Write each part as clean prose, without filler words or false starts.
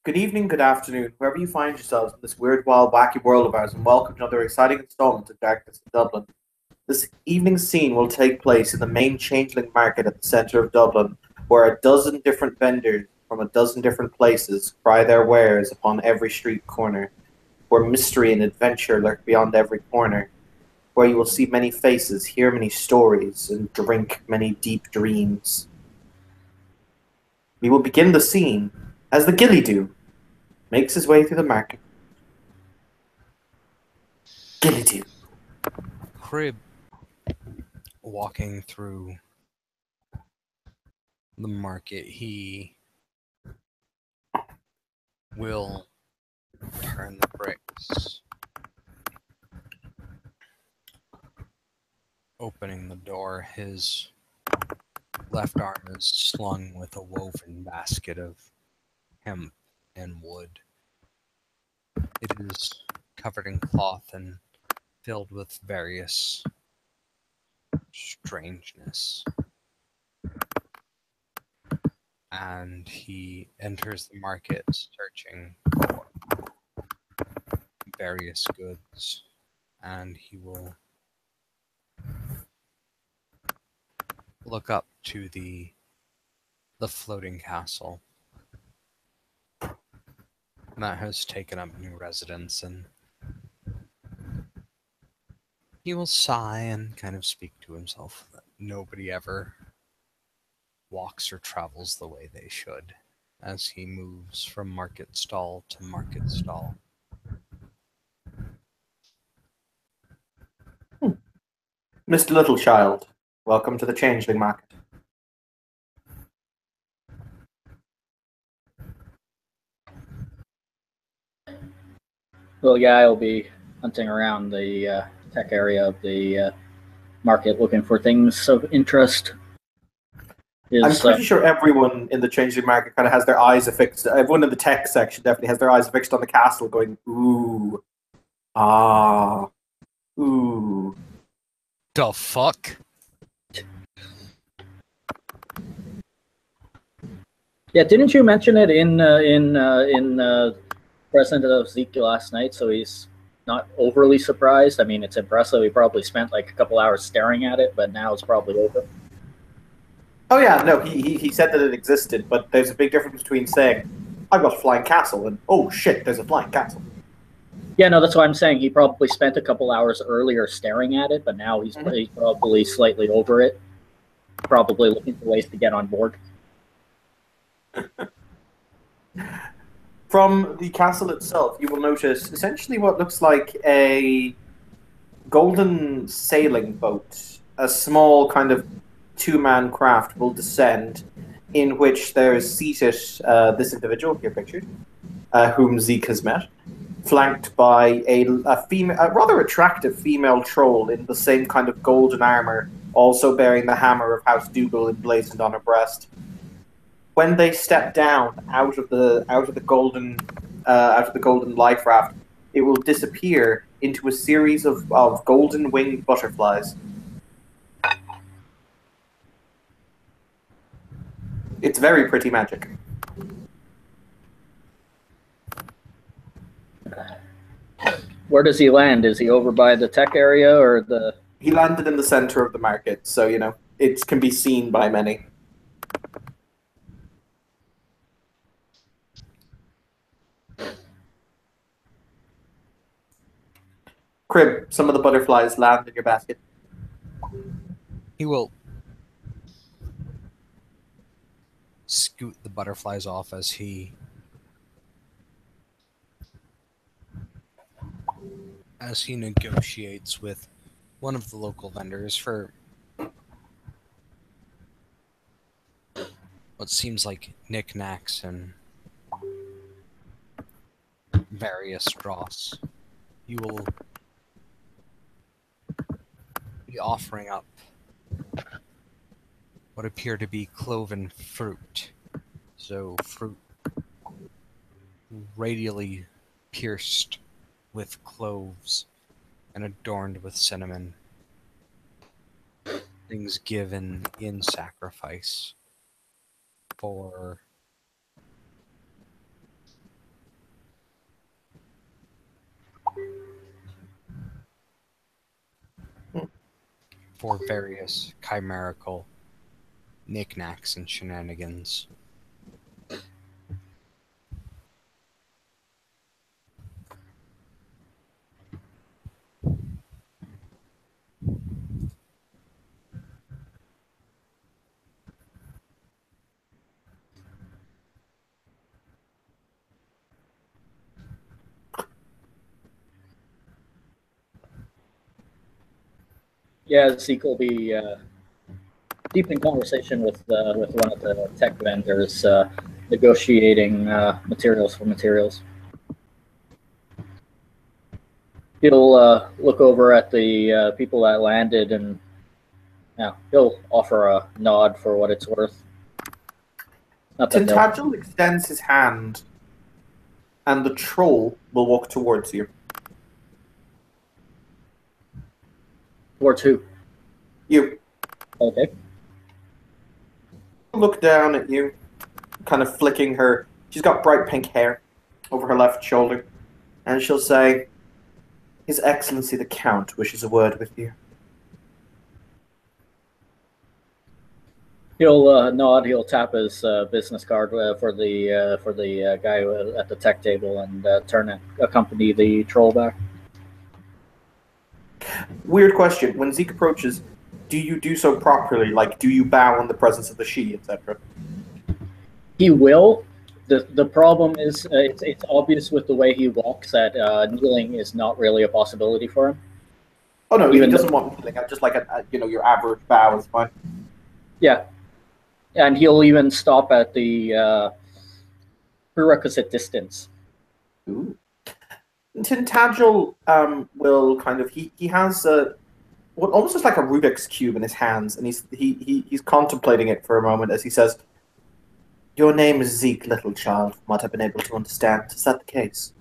Good evening, good afternoon, wherever you find yourselves in this weird, wild, wacky world of ours, and welcome to another exciting installment of Darkness in Dublin. This evening's scene will take place in the main Changeling Market at the centre of Dublin, where a dozen different vendors from a dozen different places cry their wares upon every street corner, where mystery and adventure lurk beyond every corner, where you will see many faces, hear many stories, and drink many deep dreams. We will begin the scene as the Gilly Do makes his way through the market. Gilly Do. Crib walking through the market, he will turn the bricks, opening the door. His left arm is slung with a woven basket of hemp and wood. It is covered in cloth and filled with various strangeness. And he enters the market searching for various goods, and he will look up to the floating castle that has taken up new residence, and he will sigh and kind of speak to himself that nobody ever walks or travels the way they should as he moves from market stall to market stall. Mr. Littlechild, welcome to the Changeling Market. Little guy will be hunting around the tech area of the market looking for things of interest. I'm pretty sure everyone in the Changeling Market kind of has their eyes affixed. Everyone in the tech section definitely has their eyes affixed on the castle, going, ooh, ah, ooh. The fuck? Yeah, didn't you mention it in present of Zeke last night? So he's not overly surprised. I mean, it's impressive. He probably spent like a couple hours staring at it, but now it's probably over. Oh yeah, no, he said that it existed, but there's a big difference between saying, I've got a flying castle, and oh shit, there's a flying castle. Yeah, no, that's what I'm saying. He probably spent a couple hours earlier staring at it, but now he's probably slightly over it. Probably looking for ways to get on board. From the castle itself, you will notice essentially what looks like a golden sailing boat. A small kind of two-man craft will descend, in which there is seated this individual here pictured, whom Zeke has met, flanked by a rather attractive female troll in the same kind of golden armor, also bearing the hammer of House Dougal emblazoned on her breast. When they step down out of the golden life raft, it will disappear into a series of golden winged butterflies. It's very pretty magic. Where does he land? Is he over by the tech area or the... He landed in the center of the market, so, it can be seen by many. Crib, some of the butterflies land in your basket. He will scoot the butterflies off as he negotiates with one of the local vendors for what seems like knickknacks and various dross. You will be offering up what appear to be cloven fruit. So fruit radially pierced with cloves and adorned with cinnamon. Things given in sacrifice for for various chimerical knickknacks and shenanigans. Yeah, Zeke will be deep in conversation with one of the tech vendors, negotiating materials for materials. He'll look over at the people that landed, and he'll offer a nod for what it's worth. Not that they'll- Tintagel extends his hand, and the troll will walk towards you. Towards who? You Okay. look down at you, kind of flicking her. She's got bright pink hair over her left shoulder, and she'll say, "His Excellency the Count wishes a word with you." He'll nod. He'll tap his business card for the guy at the tech table and accompany the troll back. Weird question. When Zeke approaches, do you do so properly? Like, do you bow in the presence of the she, etc.? He will. The problem is it's obvious with the way he walks that kneeling is not really a possibility for him. Oh no, Even he doesn't want kneeling. Just like your average bow is fine. Yeah, and he'll even stop at the prerequisite distance. Ooh. Tintagel will kind of he has what almost looks like a Rubik's cube in his hands, and he's contemplating it for a moment as he says, "Your name is Zeke, little child, from what I've been able to understand. Is that the case?"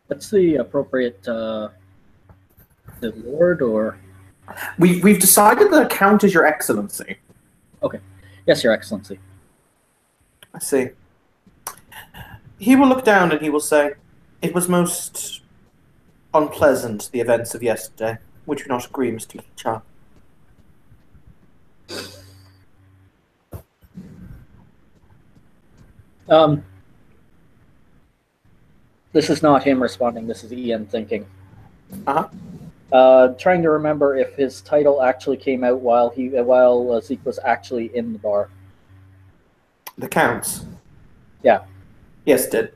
What's the appropriate the Lord or? We've decided that Count is your Excellency. Okay, yes, Your Excellency. I see. He will look down and he will say, "It was most unpleasant, the events of yesterday. Would you not agree, Mr. Little Child?" This is not him responding. This is Ian thinking. Uh-huh. Trying to remember if his title actually came out while Zeke was actually in the bar. The Count's. Yeah. Yes, it did.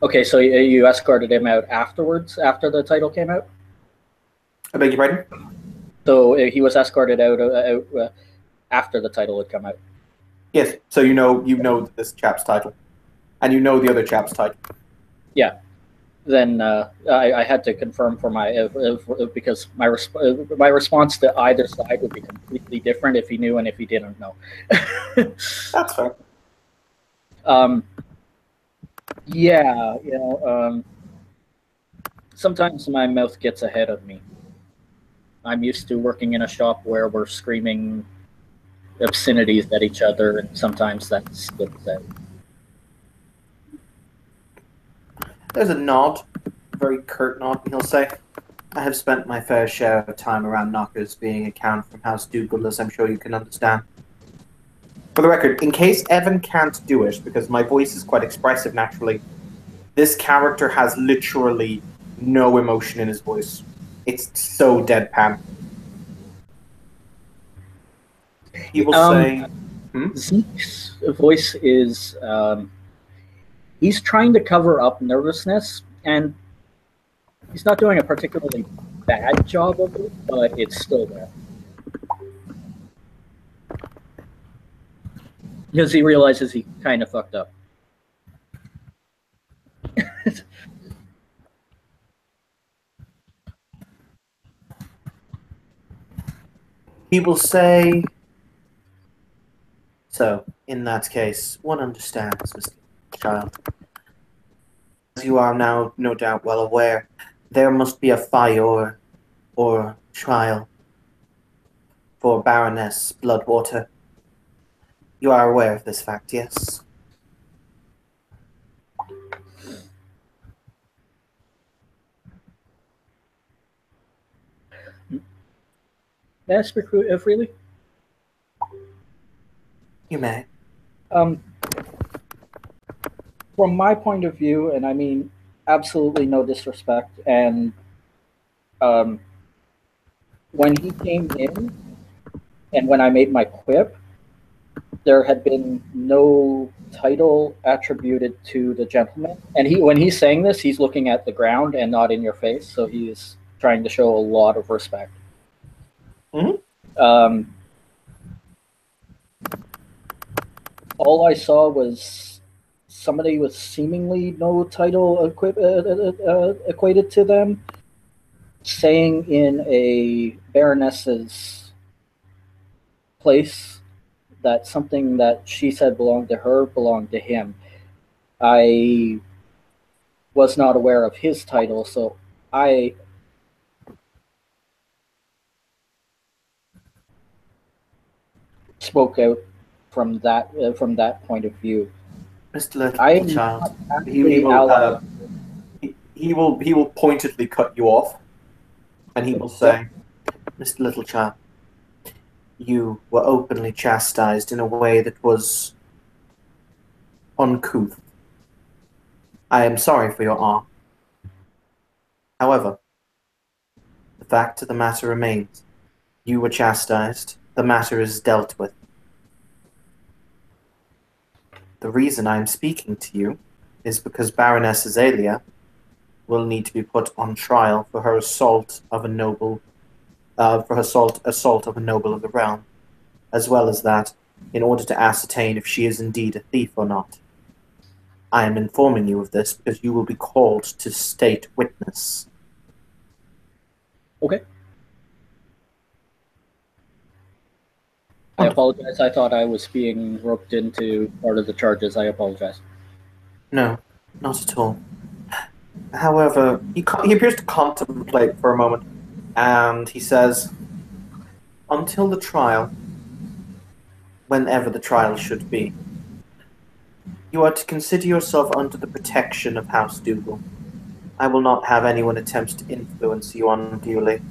Okay, so you escorted him out afterwards, after the title came out? I beg your pardon? So he was escorted out after the title had come out? Yes, so you know this chap's title. And you know the other chap's title. Yeah. Then I had to confirm for my because my response to either side would be completely different if he knew and if he didn't know. That's fair. Yeah, sometimes my mouth gets ahead of me. I'm used to working in a shop where we're screaming obscenities at each other, and sometimes that slips out. There's a nod, a very curt nod, and he'll say, "I have spent my fair share of time around knockers, being a count from House Dougal, as I'm sure you can understand. For the record, in case Evan can't do it, because my voice is quite expressive naturally, this character has literally no emotion in his voice. It's so deadpan." He will say, Zeke's voice is he's trying to cover up nervousness, and he's not doing a particularly bad job of it, but it's still there. Because he realizes he kind of fucked up. he will say, "So, in that case, one understands, Mr. Child. As you are now no doubt well aware, there must be a fire or trial for Baroness Bloodwater. You are aware of this fact, yes?" May I speak freely? You may. Um, from my point of view, and I mean absolutely no disrespect, and um, when he came in and when I made my quip, there had been no title attributed to the gentleman. And when he's saying this, he's looking at the ground and not in your face, so he's trying to show a lot of respect. Mhm. All I saw was somebody with seemingly no title equated to them, saying in a baroness's place that something that she said belonged to her belonged to him. I was not aware of his title, so I spoke out from that point of view. Mr. Little I am Child. not He actually will allied. he will pointedly cut you off, and he will say, "Mr. Little Child, you were openly chastised in a way that was uncouth. I am sorry for your arm. However, the fact of the matter remains. You were chastised. The matter is dealt with. The reason I am speaking to you is because Baroness Azalea will need to be put on trial for her assault of a noble, for her assault of a noble of the realm, as well as that, in order to ascertain if she is indeed a thief or not. I am informing you of this because you will be called to state witness." Okay. I apologize. I thought I was being roped into part of the charges. I apologize. No, not at all. However, he appears to contemplate for a moment, and he says, "Until the trial, whenever the trial should be, you are to consider yourself under the protection of House Dougal. I will not have anyone attempt to influence you unduly."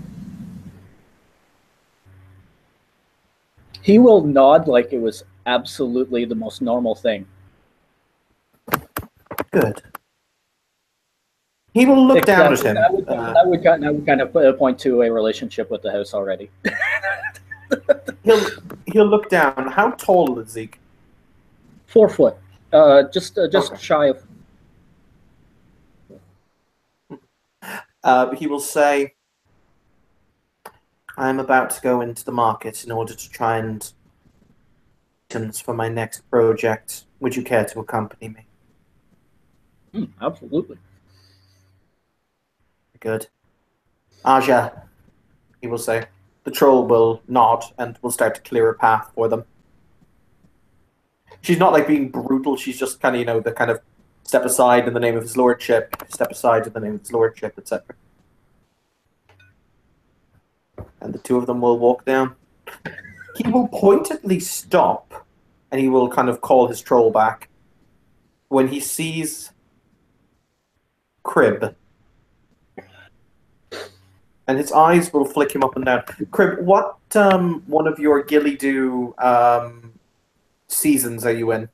He will nod like it was absolutely the most normal thing. Good. He will look down at him. That would kind of point to a relationship with the house already. He'll look down. How tall is Zeke? 4 foot. Just Okay. shy of. He will say, "I am about to go into the market in order to try and for my next project. Would you care to accompany me?" Absolutely. Good. Aja, he will say. The troll will nod and will start to clear a path for them. She's not like being brutal. She's just kind of, the kind of step aside in the name of his lordship, step aside in the name of his lordship, etc. And the two of them will walk down. He will pointedly stop, and he will kind of call his troll back when he sees Crib. And his eyes will flick him up and down. Crib, what one of your Gilly-Do seasons are you in?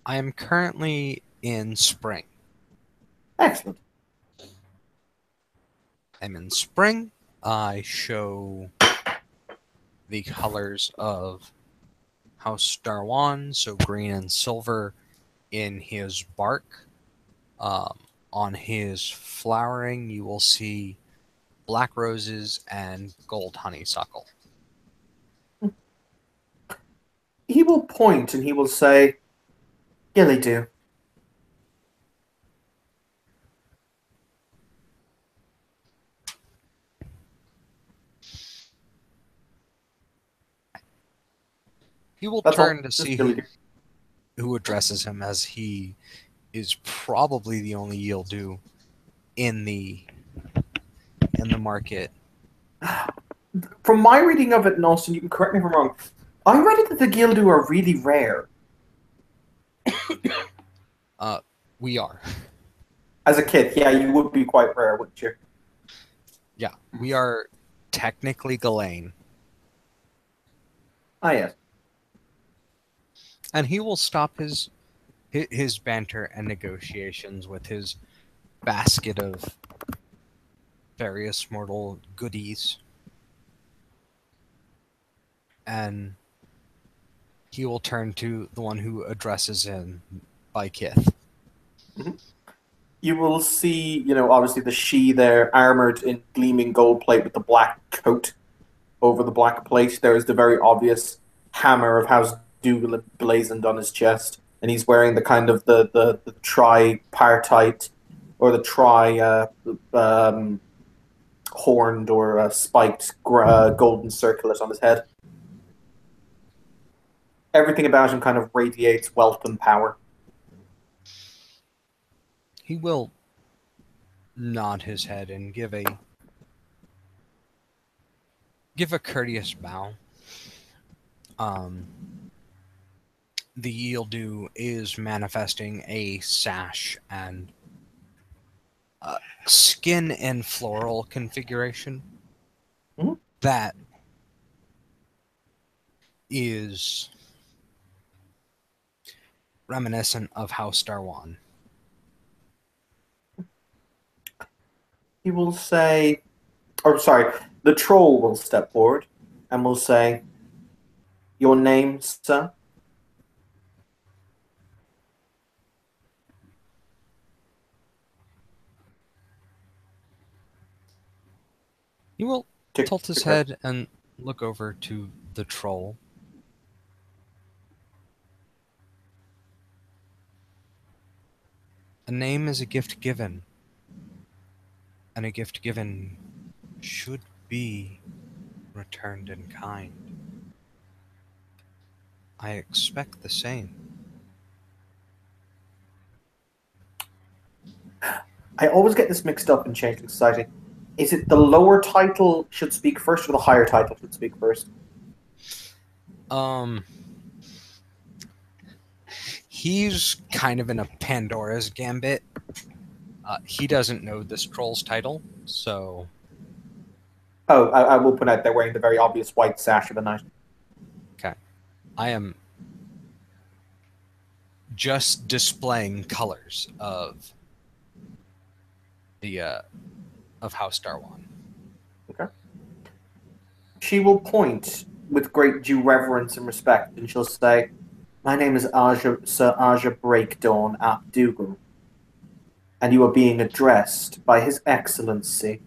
I am currently in spring. Excellent. I'm in spring. I show the colors of House Darwan, so green and silver, in his bark. On his flowering, you will see black roses and gold honeysuckle. He will point and he will say, "Gilly-Do." He will That's turn all. to Just see Gilly-Do. who addresses him, as he is probably the only Yield-Do in the market. From my reading of it, and Austin, you can correct me if I'm wrong, I read it that the Gilly-Do are really rare. We are. As a kid, yeah, you would be quite rare, wouldn't you? Yeah, we are technically Ghislaine. Ah, yes. And he will stop his banter and negotiations with his basket of various mortal goodies. And he will turn to the one who addresses him by Kith. You will see, obviously the she there, armored in gleaming gold plate with the black coat over the black plate. There is the very obvious hammer of House Dougal emblazoned on his chest, and he's wearing the kind of the tripartite or the horned or spiked golden circlet on his head. Everything about him kind of radiates wealth and power. He will nod his head and give a courteous bow. The Yildu is manifesting a sash and skin and floral configuration that is reminiscent of House Darwan. He will say, the troll will step forward and will say, "Your name, sir?" He will tilt his head and look over to the troll. A name is a gift given, and a gift given should be returned in kind. I expect the same. I always get this mixed up in Changeling Society. Is it the lower title should speak first, or the higher title should speak first? He's kind of in a Pandora's gambit. He doesn't know this troll's title, so... Oh, I will point out they're wearing the very obvious white sash of a knight. Okay. I am just displaying colors of the of House Darwan. Okay. She will point with great due reverence and respect, and she'll say, "My name is Sir Aja Breakdawn ap Dougal, and you are being addressed by His Excellency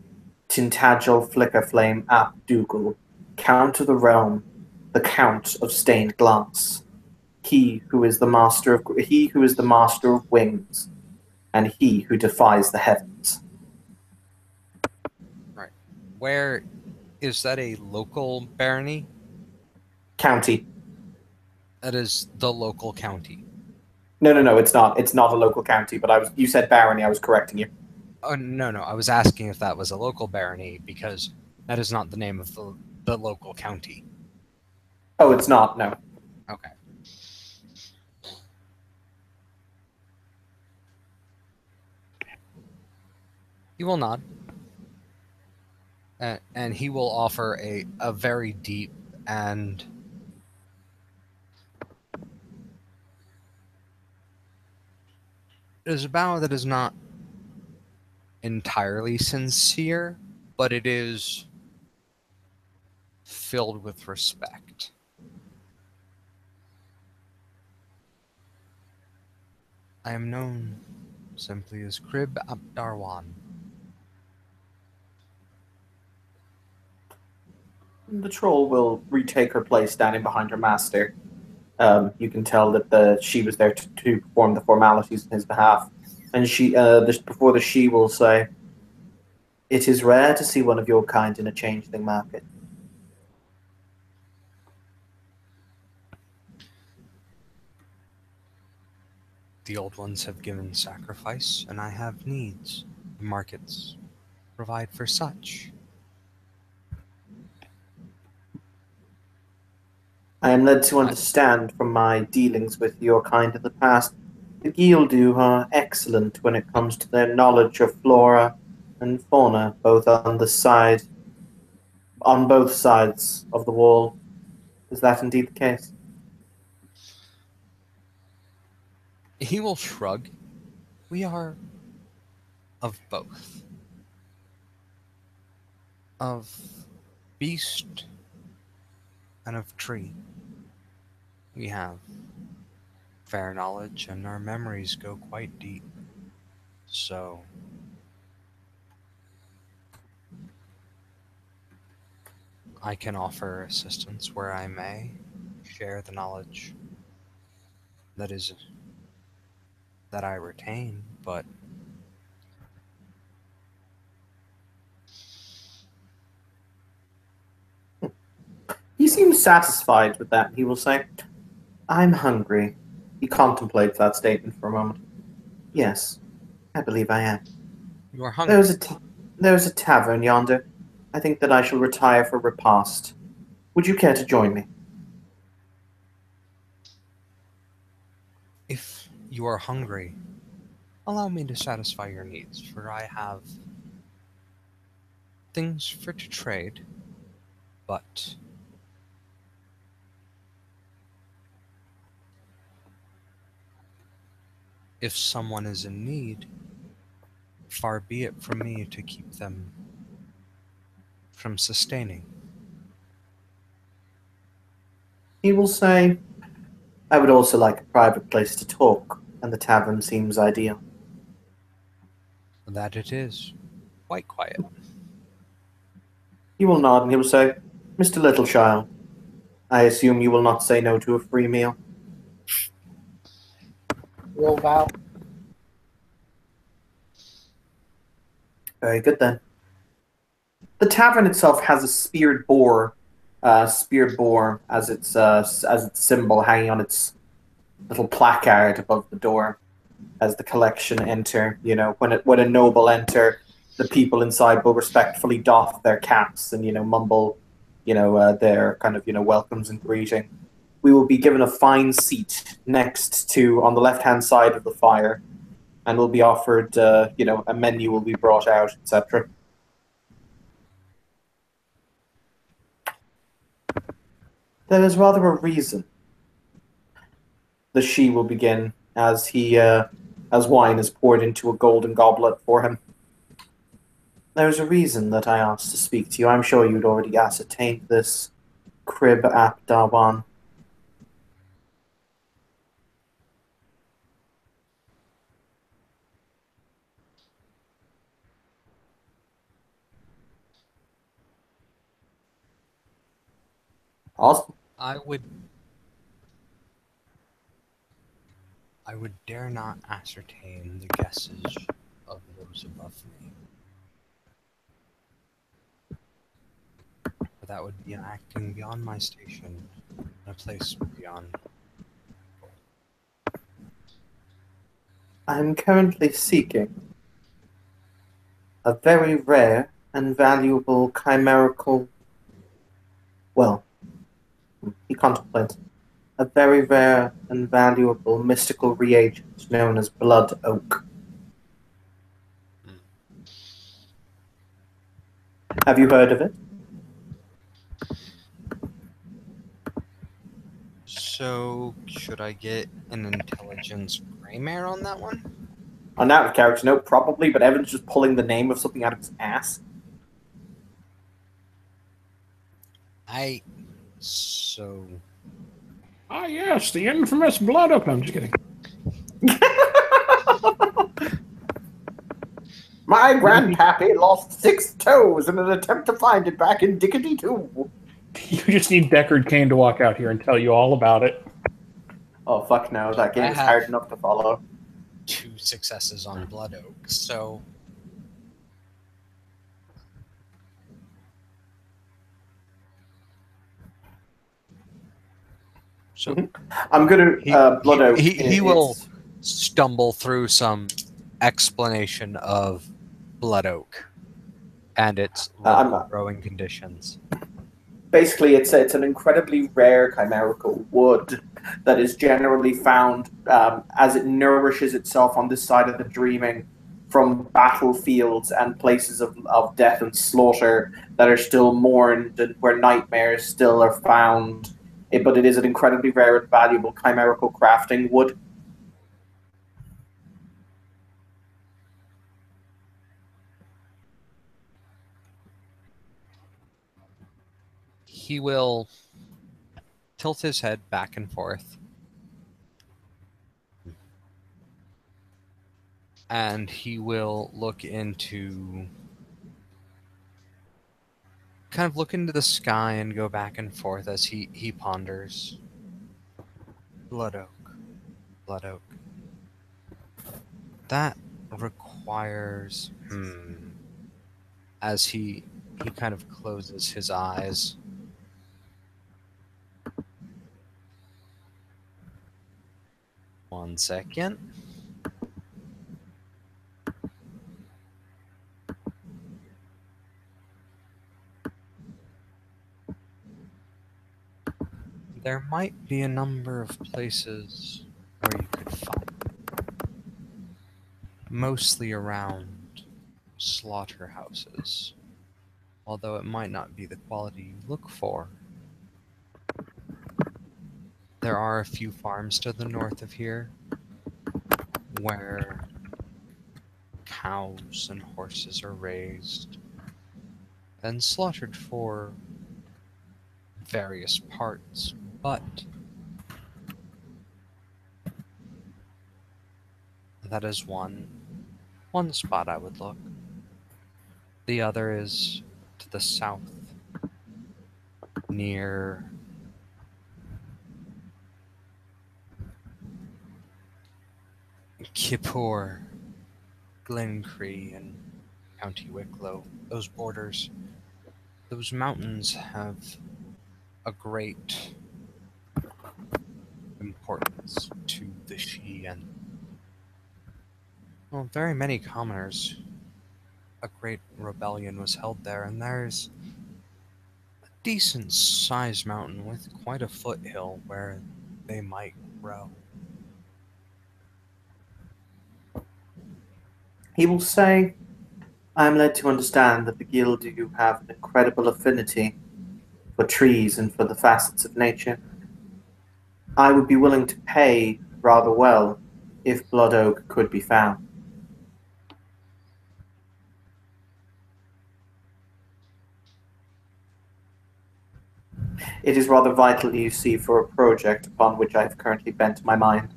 Tintagel Flickerflame ap Dougal, Count of the Realm, the Count of Stained Glass. He who is the master of wings, and he who defies the heavens." Right. Where is that a local barony? County. That is the local county. No, it's not. It's not a local county, but you said barony, I was correcting you. Oh, no, I was asking if that was a local barony, because that is not the name of the local county. Oh, it's not, no. Okay. He will nod. And he will offer a very deep and it is a bow that is not entirely sincere, but it is filled with respect. I am known simply as Crib ap Darwan. The troll will retake her place standing behind her master. You can tell that she was there to perform the formalities on his behalf. And she, before the she will say, "It is rare to see one of your kind in a changeling market." The old ones have given sacrifice, and I have needs. The markets provide for such. I am led to understand from my dealings with your kind in the past, the Gildu are excellent when it comes to their knowledge of flora and fauna, both on the side on both sides of the wall. Is that indeed the case? He will shrug. We are of both. Of beast and of tree. We have fair knowledge and our memories go quite deep. So I can offer assistance where I may, share the knowledge that I retain, but He seems satisfied with that. He will say, I'm hungry. He contemplates that statement for a moment. Yes, I believe I am. you are hungry. There's a tavern yonder. I think that I shall retire for repast. Would you care to join me? If you are hungry, allow me to satisfy your needs, for I have things for to trade, but if someone is in need, far be it from me to keep them from sustaining. He will say, I would also like a private place to talk, and the tavern seems ideal. That it is. Quite quiet. He will nod and he will say, Mr. Littlechild, I assume you will not say no to a free meal. Will vow. Very good then. The tavern itself has a speared boar as its symbol hanging on its little placard above the door as the collection enter. You know, when a noble enter, the people inside will respectfully doff their caps and mumble, their kind of welcomes and greeting. We will be given a fine seat next to on the left hand side of the fire, and will be offered a menu will be brought out, etc. There is rather a reason. The she will begin as wine is poured into a golden goblet for him. There is a reason that I asked to speak to you. I'm sure you'd already ascertained this, Crib ap Dawan. Awesome. I would dare not ascertain the guesses of those above me. But that would be an acting beyond my station, in a place beyond. I'm currently seeking a very rare and valuable chimerical. Well, he contemplates a very rare and valuable mystical reagent known as blood oak. Have you heard of it? So, should I get an intelligence Greymare on that one? On that character note, probably, but Evan's just pulling the name of something out of his ass. Ah, yes, the infamous blood oak. No, I'm just kidding. My grandpappy lost 6 toes in an attempt to find it back in Dickety 2. You just need Deckard Cain to walk out here and tell you all about it. Oh, fuck no. That game is hard enough to follow. 2 successes on Blood Oak, so... I'm gonna Blood Oak. He will stumble through some explanation of Blood Oak and its growing conditions. Basically, it's an incredibly rare chimerical wood that is generally found as it nourishes itself on this side of the dreaming from battlefields and places of death and slaughter that are still mourned and where nightmares still are found. But it is an incredibly rare and valuable chimerical crafting wood. He will tilt his head back and forth. And he will look into the sky and go back and forth as he ponders. Blood oak. Blood oak. That requires as he kind of closes his eyes. One second. There might be a number of places where you could find it. Mostly around slaughterhouses, although it might not be the quality you look for. There are a few farms to the north of here where cows and horses are raised and slaughtered for various parts, but that is one spot I would look. The other is to the south, near Kippur, Glencree, and County Wicklow. Those borders, those mountains have a great importance to the Sidhe and, well, very many commoners. A great rebellion was held there, and there's a decent-sized mountain with quite a foothill where they might grow. He will say, I am led to understand that the Gildu have an incredible affinity for trees and for the facets of nature. I would be willing to pay rather well if blood oak could be found. It is rather vital, you see, for a project upon which I have currently bent my mind.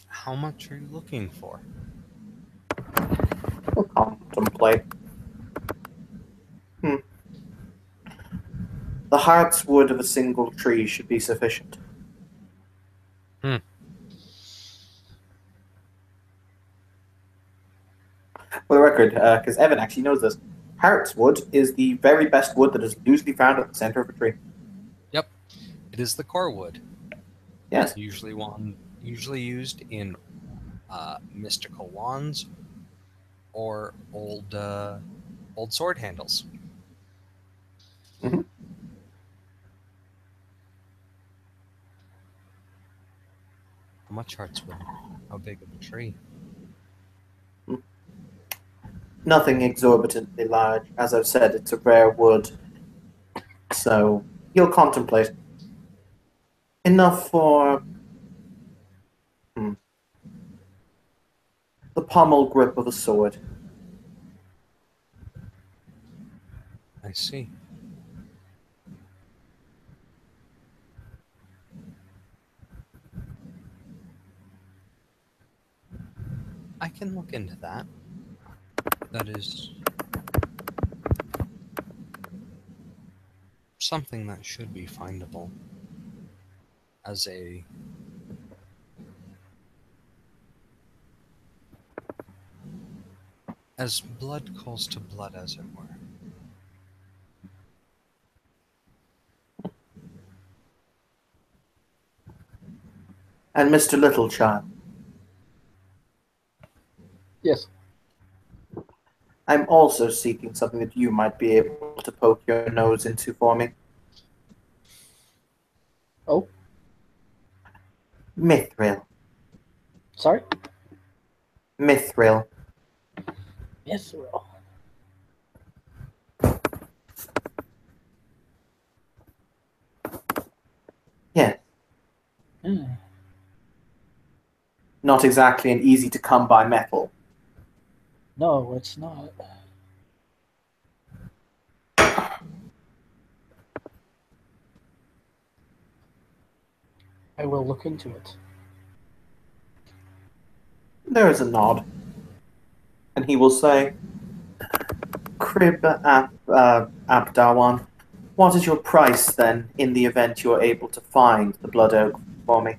How much are you looking for? We'll contemplate. The heart's wood of a single tree should be sufficient. For the record, because Evan actually knows this, heart's wood is the very best wood that is usually found at the center of a tree. Yep, it is the core wood. Yes. Usually used in mystical wands or old sword handles. Mm-hmm. How much heart's wood? How big of a tree? Nothing exorbitantly large. As I've said, it's a rare wood. So you'll contemplate. Enough for the pommel grip of a sword. I see. I can look into that. That is something that should be findable as blood calls to blood, as it were. And Mr. Littlechild. Yes. I'm also seeking something that you might be able to poke your nose into for me. Oh? Mithril. Sorry? Mithril. Mithril. Yeah. Hmm. Not exactly an easy to come by metal. No, it's not. I will look into it. There is a nod. And he will say, Crib Abdawan, what is your price then in the event you are able to find the Blood Oak for me?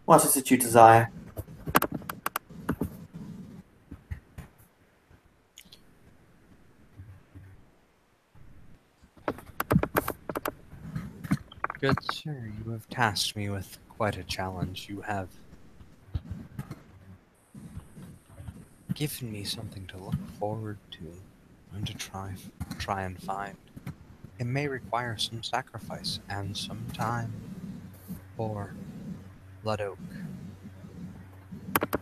What is it you desire? Good sir, you have tasked me with quite a challenge. You have given me something to look forward to and to try and find. It may require some sacrifice and some time, for Blood Oak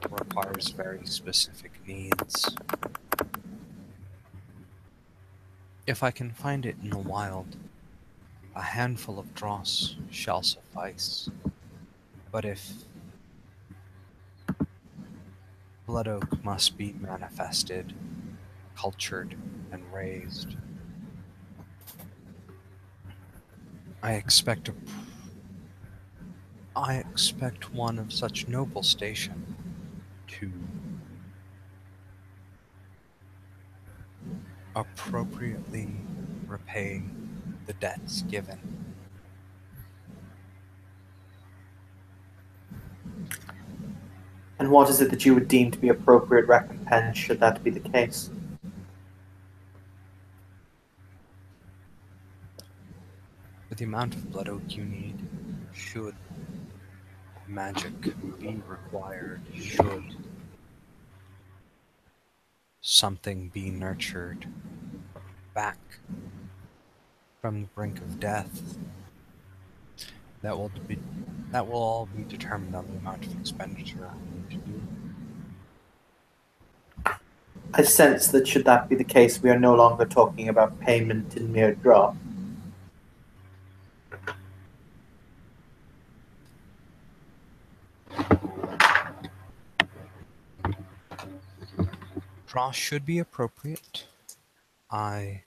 requires very specific needs. If I can find it in the wild, a handful of dross shall suffice. But if Blood Oak must be manifested, cultured, and raised, I expect one of such noble station to appropriately repay the debts given. And what is it that you would deem to be appropriate recompense should that be the case? With the amount of Blood Oak you need, should magic be required, should something be nurtured back from the brink of death, that will all be determined on the amount of expenditure I need to do. I sense that should that be the case, we are no longer talking about payment in mere drop. Draw should be appropriate. I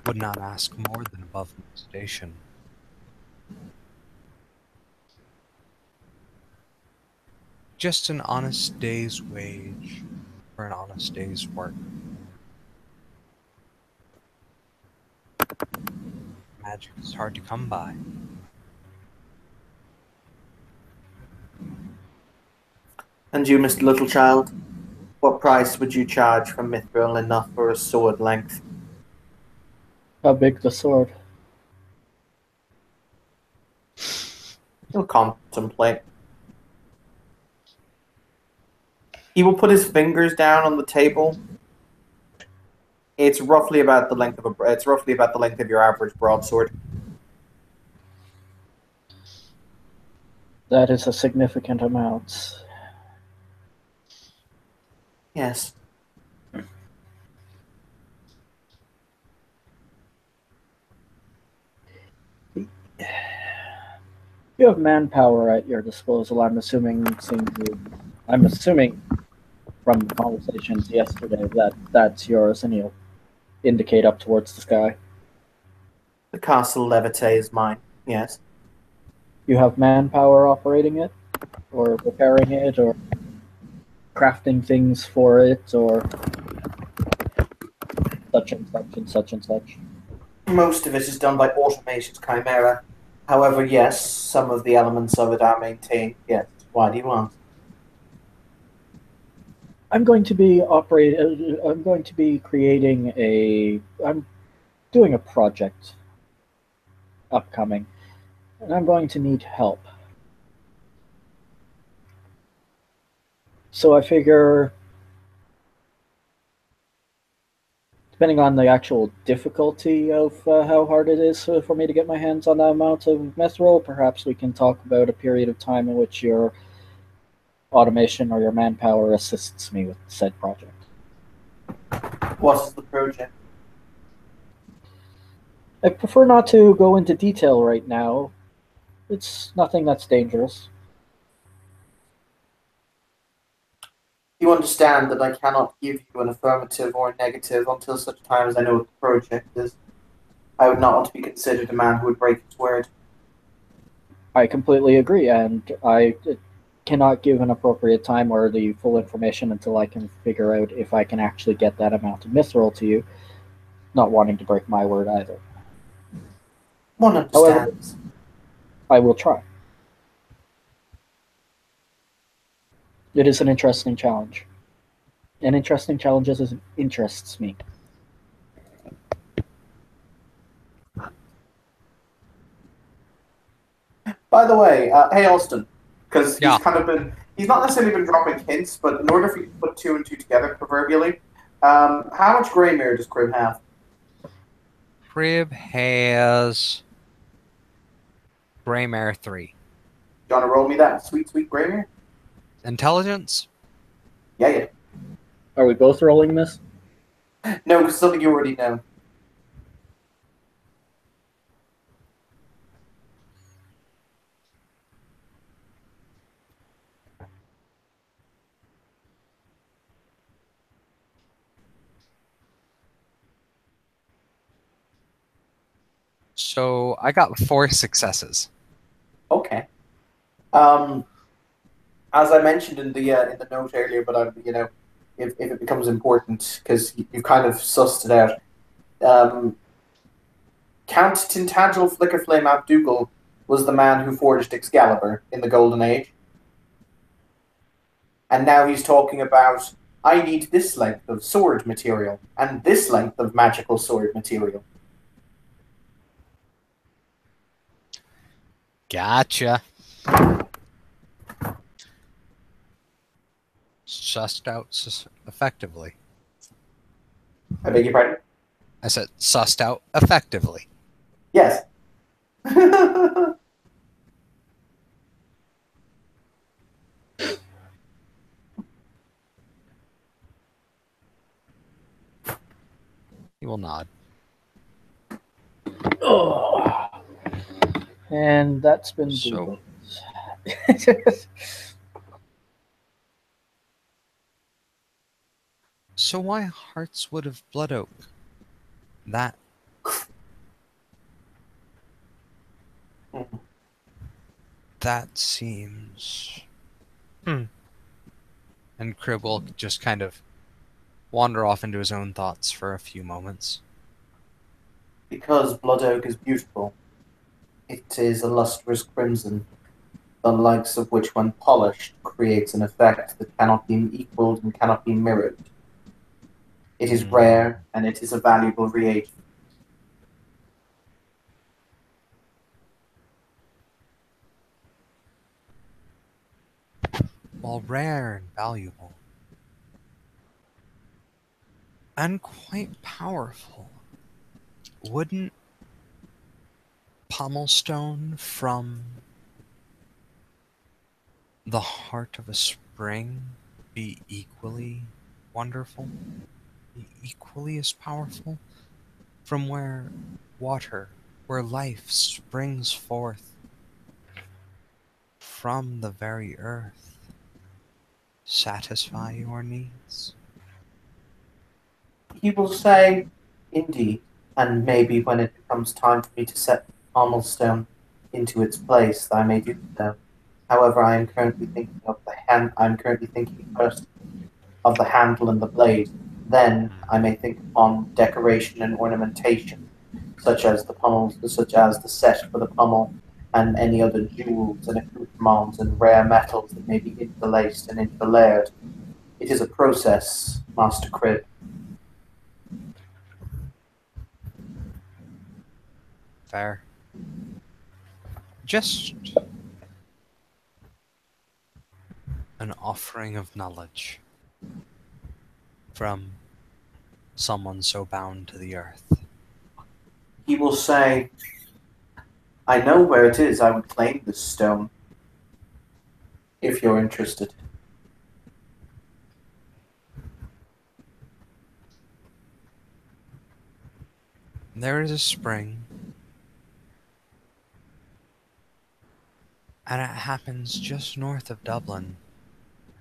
would not ask more than above my station. Just an honest day's wage for an honest day's work. Magic is hard to come by. And you, Mr. Littlechild, what price would you charge for Mithril enough for a sword length? How big the sword? He'll contemplate. He will put his fingers down on the table. It's roughly about the length of your average broadsword. That is a significant amount. Yes. You have manpower at your disposal. I'm assuming from the conversations yesterday that that's yours, and you'll indicate up towards the sky. The castle levite is mine. Yes. You have manpower operating it, or repairing it, or crafting things for it, or such and such and such and such. Most of it is done by automated chimera. However, yes, some of the elements of it are maintained. Yes. Why do you want? I'm going to be I'm doing a project upcoming, and I'm going to need help. So I figure, depending on the actual difficulty of how hard it is for me to get my hands on that amount of mithril, perhaps we can talk about a period of time in which you're automation or your manpower assists me with said project. What is the project? I prefer not to go into detail right now. It's nothing that's dangerous. You understand that I cannot give you an affirmative or a negative until such time as I know what the project is. I would not want to be considered a man who would break his word. I completely agree, and I cannot give an appropriate time or the full information until I can figure out if I can actually get that amount of mithril to you, not wanting to break my word either. One understands. I will try. It is an interesting challenge. And interesting challenges interests me. By the way, hey Austin, because he's Yeah. kind of he's not necessarily been dropping hints, but in order for you to put two and two together, proverbially, how much Greymere does Crib have? Crib has Greymare 3. You want to roll me that sweet, sweet Greymere? Intelligence? Yeah. Are we both rolling this? No, because something you already know. So I got 4 successes. Okay. As I mentioned in the note earlier, but if it becomes important, because you kind of sussed it out. Count Tintagel Flickerflame Abdougal was the man who forged Excalibur in the Golden Age. And now he's talking about, I need this length of sword material, and this length of magical sword material. Gotcha. Sussed out effectively. I beg your pardon? I said sussed out effectively. Yes. He will nod. Oh. And that's been So- So why Heartswood of Blood Oak? That seems... And Crib will just kind of wander off into his own thoughts for a few moments. Because blood oak is beautiful. It is a lustrous crimson, the likes of which, when polished, creates an effect that cannot be equaled and cannot be mirrored. It is rare, and it is a valuable reagent. While rare and valuable, and quite powerful, wouldn't Pommelstone from the heart of a spring be equally wonderful? Be equally as powerful? From where water, where life springs forth from the very earth, satisfy your needs? He will say, indeed, and maybe when it becomes time for me to set Armelstone into its place, I may do so. However, I am currently thinking of the hand. I'm currently thinking first of the handle and the blade. Then I may think upon decoration and ornamentation, such as the pommels, such as the set for the pommel, and any other jewels and accoutrements and rare metals that may be interlaced and interlayered. It is a process, Master Crib. Fair. Just an offering of knowledge from someone so bound to the earth. He will say, I know where it is. I would claim this stone, if you're interested. There is a spring, and it happens just north of Dublin,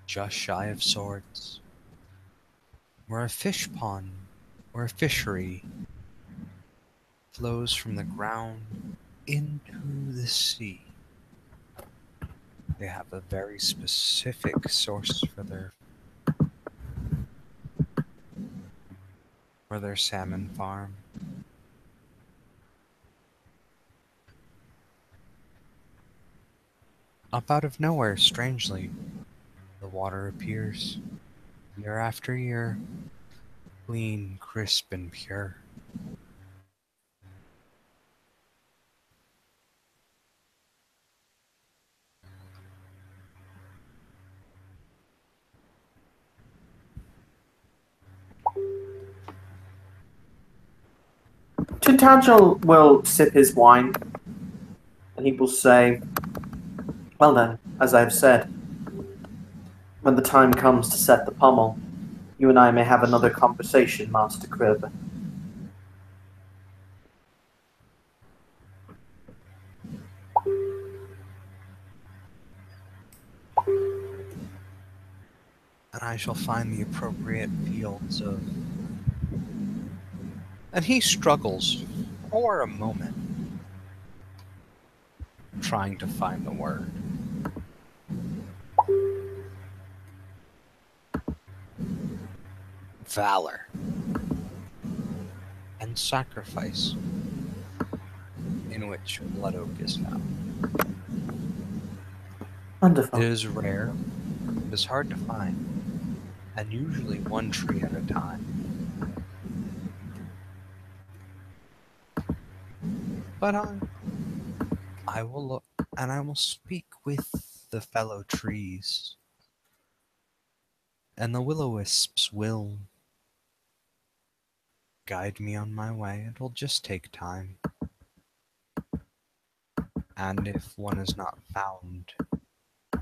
just shy of Swords, where a fish pond, or a fishery, flows from the ground into the sea. They have a very specific source for their salmon farm. Up out of nowhere, strangely, the water appears, year after year, clean, crisp, and pure. Tintagel will sip his wine, and he will say, "Well then, as I have said, when the time comes to set the pommel, you and I may have another conversation, Master Crib." And I shall find the appropriate fields of... And he struggles for a moment, trying to find the word. Valor and sacrifice, in which blood oak is found. Wonderful. It is rare, it is hard to find, and usually one tree at a time. But I will look, and I will speak with the fellow trees, and the will-o-wisps will guide me on my way. It'll just take time. And if one is not found,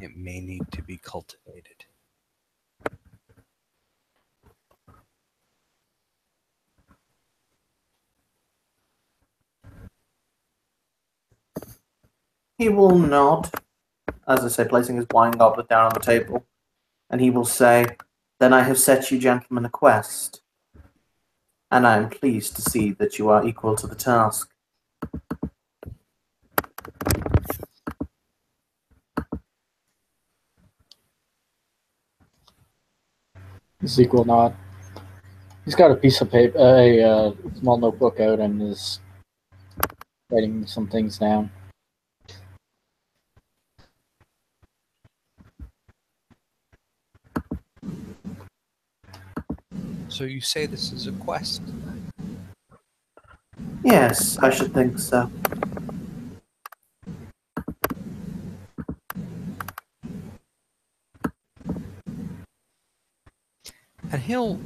it may need to be cultivated. He will nod, as I say, placing his wine goblet down on the table, and he will say, "Then I have set you gentlemen a quest, and I am pleased to see that you are equal to the task." Zeke will nod. He's got a piece of paper, a small notebook out, and is writing some things down. So you say this is a quest? Yes, I should think so. And he'll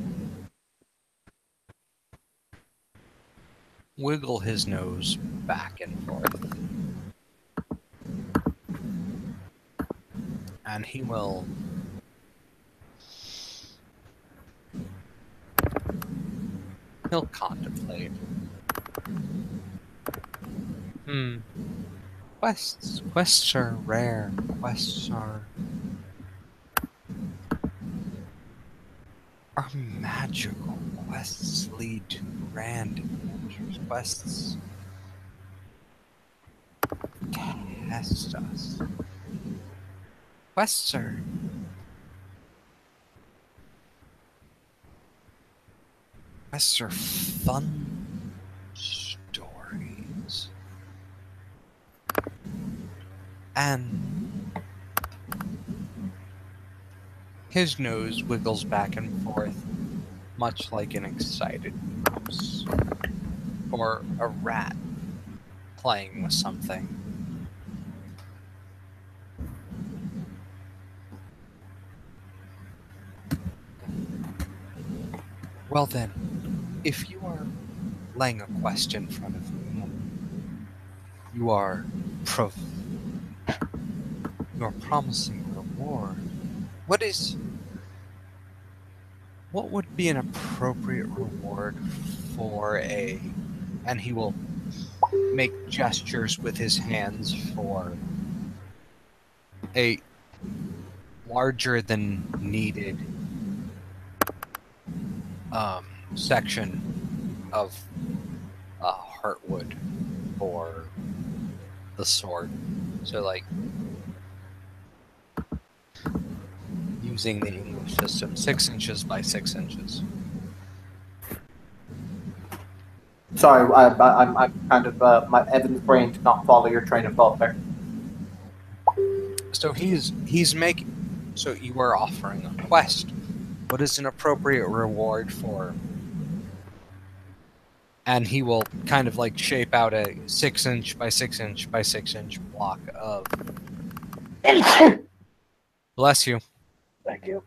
wiggle his nose back and forth. And he will he'll contemplate. Quests are rare. Quests are magical. Quests lead to grand adventures. Quests test us. Quests are fun stories. And his nose wiggles back and forth, much like an excited mouse or a rat playing with something. Well then, if you are laying a quest in front of me, you are promising reward. What would be an appropriate reward for a and he will make gestures with his hands for a larger than needed section of heartwood for the sword. So, like, using the English system, 6 inches by 6 inches. Sorry, I'm kind of my Evan's brain did not follow your train of thought there. So he's making. So you are offering a quest. What is an appropriate reward for? And he will kind of like shape out a 6 inch by 6 inch by 6 inch block of. Bless you. Thank you.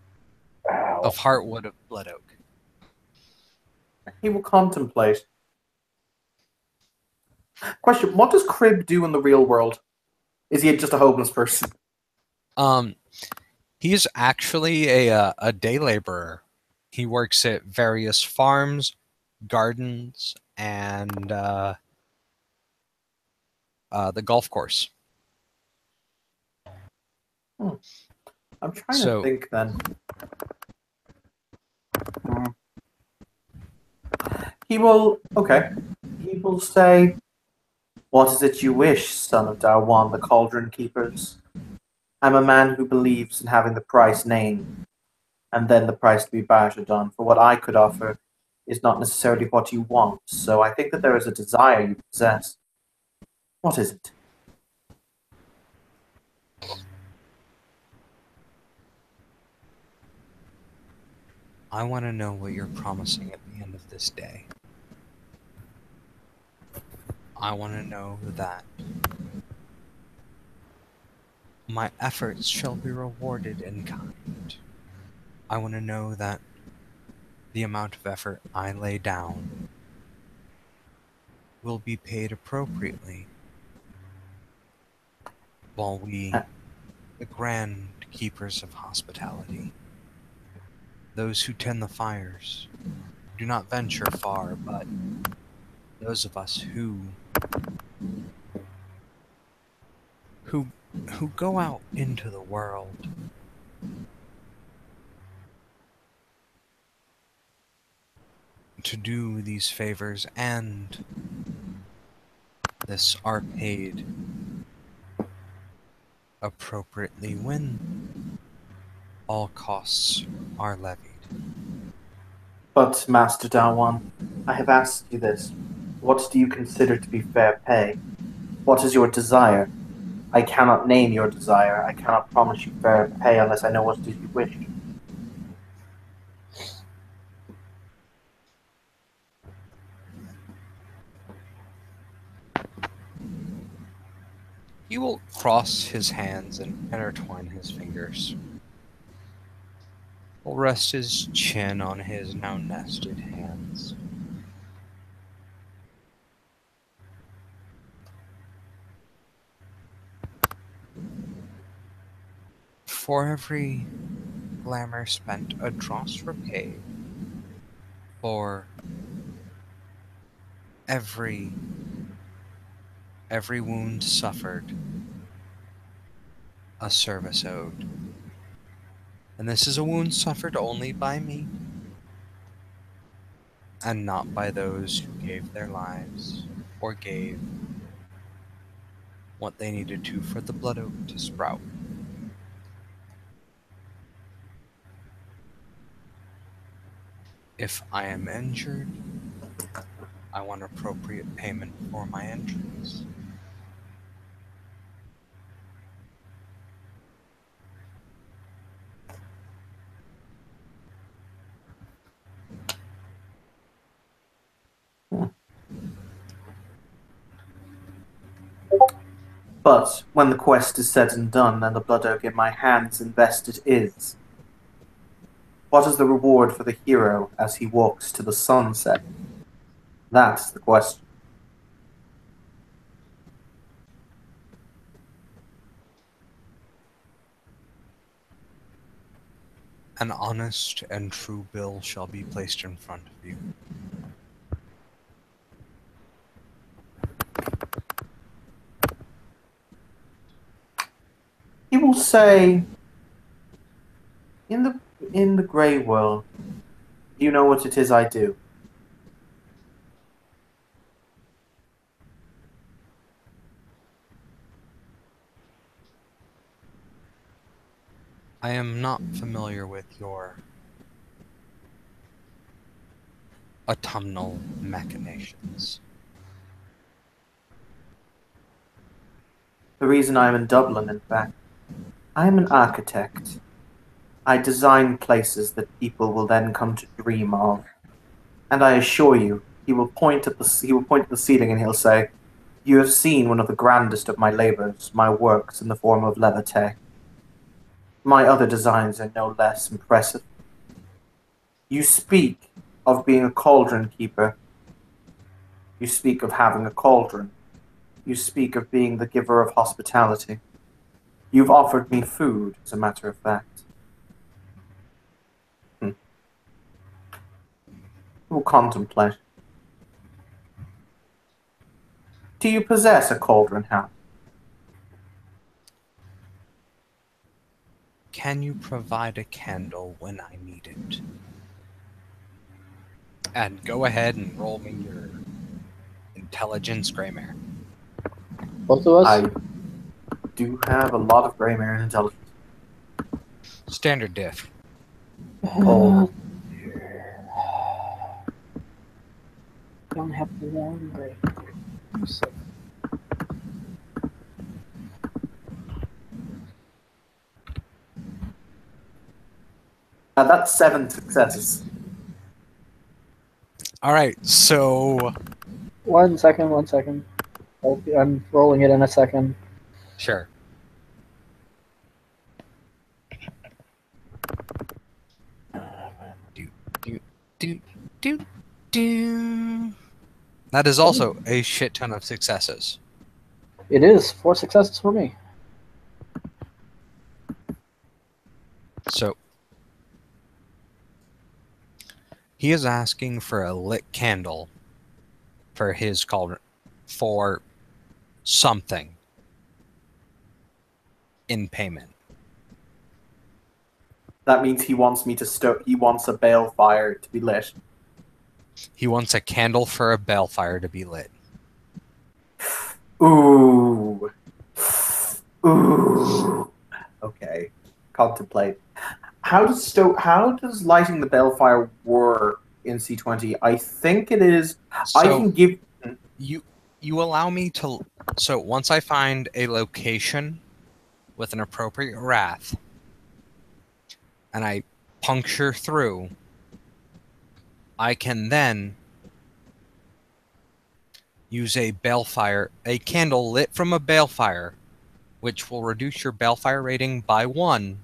Of heartwood of blood oak. He will contemplate. Question: what does Crib do in the real world? Is he just a homeless person? He's actually a day laborer. He works at various farms, gardens, and the golf course. I'm trying to think then. He will say, "What is it you wish, son of Darwan, the Cauldron Keepers? I'm a man who believes in having the price named, and then the price to be bartered on, for what I could offer is not necessarily what you want, so I think that there is a desire you possess. What is it?" I want to know what you're promising at the end of this day. I want to know that my efforts shall be rewarded in kind. I want to know that the amount of effort I lay down will be paid appropriately, while we, the grand keepers of hospitality, those who tend the fires, do not venture far, but those of us who go out into the world to do these favors and this are paid appropriately when all costs are levied. But, Master Darwan, I have asked you this. What do you consider to be fair pay? What is your desire? I cannot name your desire. I cannot promise you fair pay unless I know what it is you wish. He will cross his hands and intertwine his fingers. He'll rest his chin on his now nested hands. For every glamour spent, a dross repaid. For every wound suffered, a service owed. And this is a wound suffered only by me, and not by those who gave their lives, or gave what they needed to for the blood oak to sprout. If I am injured, I want appropriate payment for my injuries. But when the quest is said and done, and the blood oak in my hands invested is, what is the reward for the hero as he walks to the sunset? That's the question. An honest and true bill shall be placed in front of you. will say, in the grey world, you know what it is I do. I am not familiar with your autumnal machinations. The reason I'm in Dublin, in fact, I'm an architect. I design places that people will then come to dream of. And I assure you, he will point at the ceiling and he'll say, "You have seen one of the grandest of my labors, my works in the form of levite. My other designs are no less impressive. You speak of being a cauldron keeper. You speak of having a cauldron. You speak of being the giver of hospitality. You've offered me food, as a matter of fact. We'll contemplate. Do you possess a cauldron house? Can you provide a candle when I need it? And go ahead and roll me your intelligence, Greymare. Both of us? I do have a lot of gray mare and intelligence. Standard diff. Oh. Don't have one great. So, That's 7 successes. All right, so 1 second, 1 second. I'm rolling it in a second. sure. Do. That is also a shit ton of successes. It is 4 successes for me. So he is asking for a lit candle for his cauldron for something in payment. That means he wants me to he wants a bale fire to be lit. He wants a candle for a balefire to be lit. Ooh. Ooh. Okay. Contemplate. How does lighting the balefire work in C20? I think it is. I So can give. you allow me to. So once I find a location with an appropriate wrath, and I puncture through, I can then use a candle lit from a balefire, which will reduce your balefire rating by 1,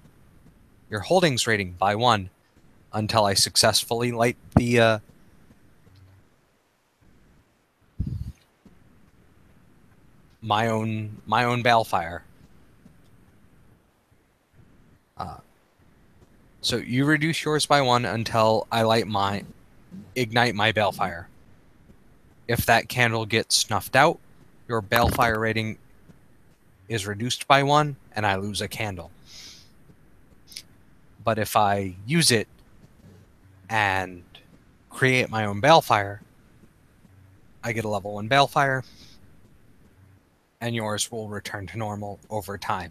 your holdings rating by 1, until I successfully light the my own balefire. So you reduce yours by 1 until I ignite my balefire. If that candle gets snuffed out, your balefire rating is reduced by 1, and I lose a candle. But if I use it and create my own balefire, I get a level 1 balefire, and yours will return to normal over time.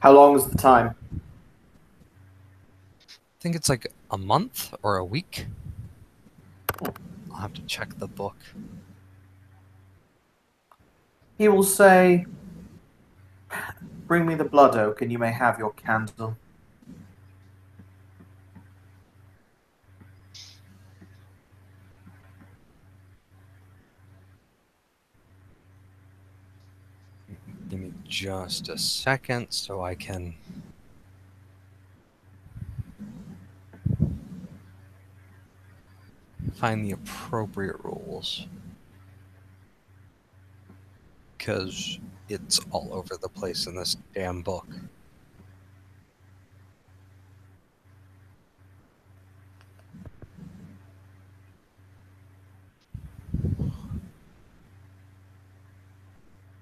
How long is the time? I think it's like a month or a week. I'll have to check the book. He will say, "Bring me the blood oak, and you may have your candle." Give me just a second so I can find the appropriate rules, because it's all over the place in this damn book.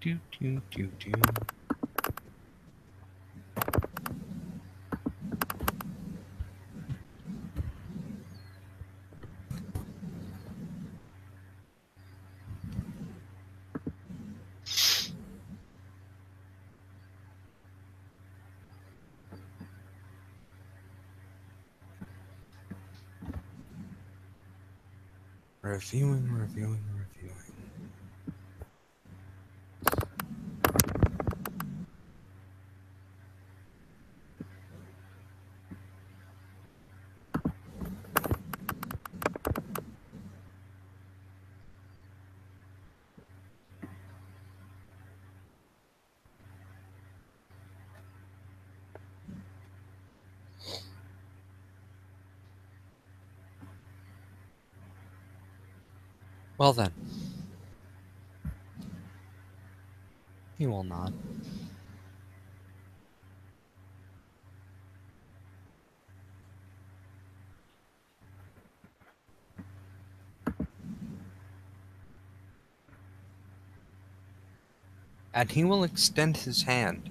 Do, do, do, do. Reviewing. Well then. He will not. And he will extend his hand.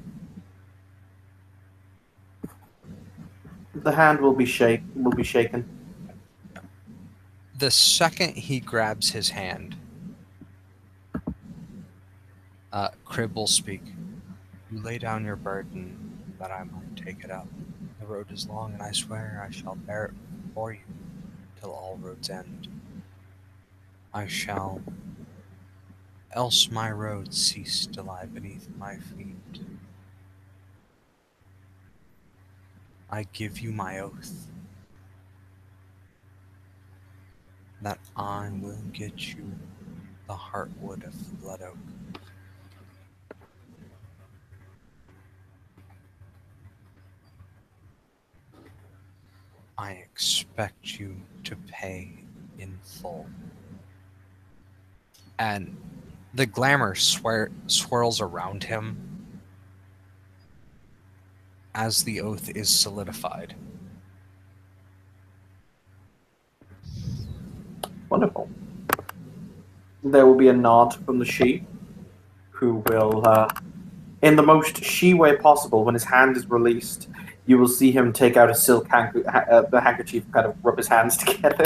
The hand will be shaken. The second he grabs his hand, Crib will speak. You lay down your burden that I might take it up. The road is long, and I swear I shall bear it for you till all roads end. I shall, else my road cease to lie beneath my feet. I give you my oath that I will get you the heartwood of the blood oak. I expect you to pay in full. And the glamour swirls around him as the oath is solidified. Wonderful. There will be a nod from the she, who will, in the most she way possible, when his hand is released, you will see him take out a silk handkerchief and kind of rub his hands together.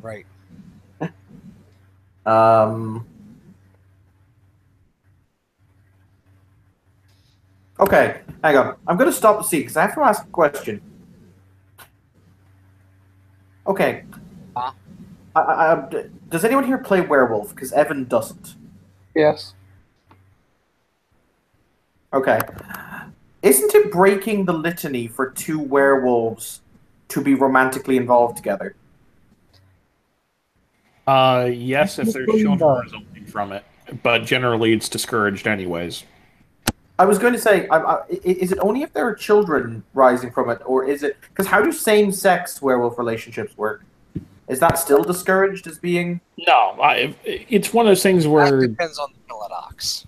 Right. Okay, hang on. I'm going to stop the scene because I have to ask a question. Okay. Does anyone here play Werewolf? Because Evan doesn't. Yes. Okay. Isn't it breaking the litany for two werewolves to be romantically involved together? Yes, if there's children resulting from it, but generally it's discouraged anyways. I was going to say, is it only if there are children rising from it, or is it... Because how do same-sex werewolf relationships work? Is that still discouraged as being... No, it's one of those things where... That depends on the paradox.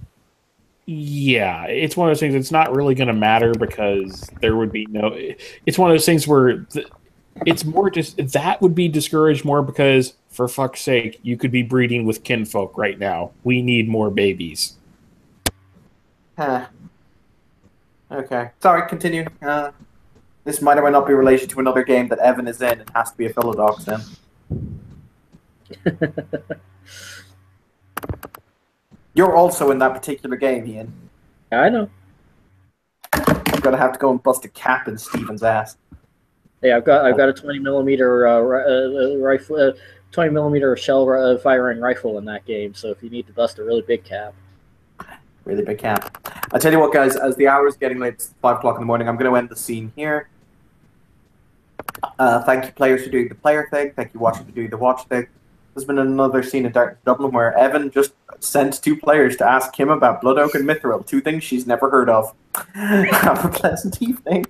Yeah, it's one of those things that's not really going to matter because there would be no... It's one of those things where it's more just... That would be discouraged more because, for fuck's sake, you could be breeding with kinfolk right now. We need more babies. Huh. Okay. Sorry, continue. This might or might not be related to another game that Evan is in and has to be a Philodox in. You're also in that particular game, Ian. I know. I'm gonna have to go and bust a cap in Steven's ass. Yeah, I've got a 20mm rifle, 20mm shell firing rifle in that game. So if you need to bust a really big cap, really big cap. I tell you what, guys. As the hour is getting late, it's 5 o'clock in the morning. I'm going to end the scene here. Thank you, players, for doing the player thing. Thank you, watchers, for doing the watch thing. There's been another scene in Dark Dublin where Evan just sent 2 players to ask him about Blood Oak and Mithril, 2 things she's never heard of. Have a pleasant evening.